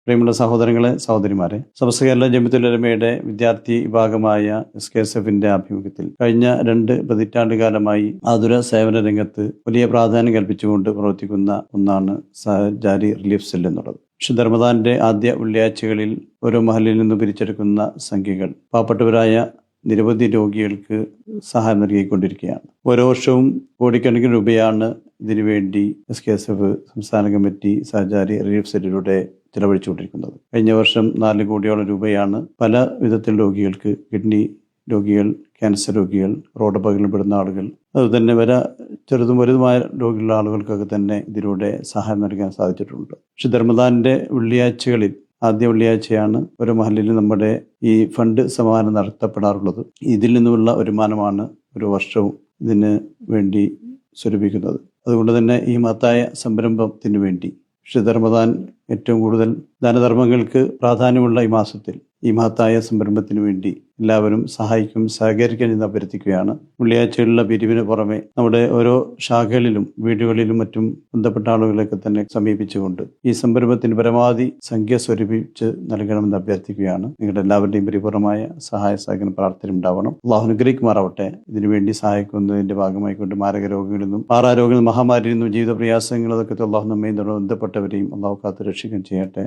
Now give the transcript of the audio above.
പ്രിയമുള്ള സഹോദരങ്ങളെ, സഹോദരിമാരെ, സമസ്ത കേരള ജമിഅത്തുൽ ഉലമയുടെ വിദ്യാർത്ഥി വിഭാഗമായ SKSF-ന്റെ ആഭിമുഖ്യത്തിൽ കഴിഞ്ഞ 2 പതിറ്റാണ്ട് കാലമായി ആതുര സേവന രംഗത്ത് വലിയ പ്രാധാന്യം കൽപ്പിച്ചുകൊണ്ട് പ്രവർത്തിക്കുന്ന ഒന്നാണ് സഹചാരി റിലീഫ് സെൽ എന്നുള്ളത്. വിശുദ്ധ റമദാന്റെ ആദ്യ വെള്ളിയാഴ്ചകളിൽ ഓരോ മഹലിൽ നിന്ന് പിരിച്ചെടുക്കുന്ന സംഖ്യകൾ പാവപ്പെട്ടവരായ നിരവധി രോഗികൾക്ക് സഹായം നൽകിക്കൊണ്ടിരിക്കുകയാണ്. ഓരോ വർഷവും കോടിക്കണക്കിന് രൂപയാണ് ഇതിനുവേണ്ടി SKSF സംസ്ഥാന കമ്മിറ്റി സഹചാരി റിലീഫ് സെല്ലിലൂടെ ചെലവഴിച്ചുകൊണ്ടിരിക്കുന്നത്. കഴിഞ്ഞ വർഷം 4 കോടിയോളം രൂപയാണ് പല വിധത്തിൽ രോഗികൾക്ക്, കിഡ്നി രോഗികൾ, ക്യാൻസർ രോഗികൾ, റോഡപകടങ്ങളിൽപ്പെടുന്ന ആളുകൾ, അതുതന്നെ ചെറുതും വലുതുമായ രോഗികളുള്ള ആളുകൾക്കൊക്കെ തന്നെ ഇതിലൂടെ സഹായം നൽകാൻ സാധിച്ചിട്ടുണ്ട്. വിശുദ്ധ റമദാന്റെ വെള്ളിയാഴ്ചകളിൽ ആദ്യ വെള്ളിയാഴ്ചയാണ് ഒരു മഹല്ലിൽ നമ്മുടെ ഈ ഫണ്ട് സമാഹരണം നടത്തപ്പെടാറുള്ളത്. ഇതിൽ നിന്നുമുള്ള വരുമാനമാണ് ഒരു വർഷവും ഇതിന് വേണ്ടി സ്വരൂപിക്കുന്നത്. അതുകൊണ്ട് തന്നെ ഈ മഹത്തായ സംരംഭത്തിന് വേണ്ടി വിശുദ്ധ റമദാൻ ഏറ്റവും കൂടുതൽ ദാനധർമ്മങ്ങൾക്ക് പ്രാധാന്യമുള്ള ഈ മാസത്തിൽ ഈ മഹത്തായ സംരംഭത്തിന് വേണ്ടി എല്ലാവരും സഹകരിക്കാൻ എന്ന് അഭ്യർത്ഥിക്കുകയാണ്. വെള്ളിയാഴ്ചയുള്ള പിരിവിന് പുറമെ നമ്മുടെ ഓരോ ശാഖകളിലും വീടുകളിലും മറ്റും ബന്ധപ്പെട്ട ആളുകളൊക്കെ തന്നെ സമീപിച്ചുകൊണ്ട് ഈ സംരംഭത്തിന് പരമാവധി സംഖ്യ സ്വരൂപിച്ച് നൽകണമെന്ന് അഭ്യർത്ഥിക്കുകയാണ്. നിങ്ങളുടെ എല്ലാവരുടെയും പരിപൂർണമായ സഹായ സഹകരണ പ്രാർത്ഥന ഉണ്ടാവണം. അള്ളാഹു അനുഗ്രഹിക്കുമാറാവട്ടെ. ഇതിനുവേണ്ടി സഹായിക്കുന്നതിന്റെ ഭാഗമായിക്കൊണ്ട് മാരക രോഗങ്ങളിൽ നിന്നും, മാറാരോഗങ്ങളിൽ, മഹാമാരിയിൽ നിന്നും, ജീവിത പ്രയാസങ്ങൾ, അതൊക്കെ അള്ളാഹു നമ്മയും ബന്ധപ്പെട്ടവരെയും അള്ളാഹു കാത്ത് രക്ഷിക്കുകയും ചെയ്യട്ടെ.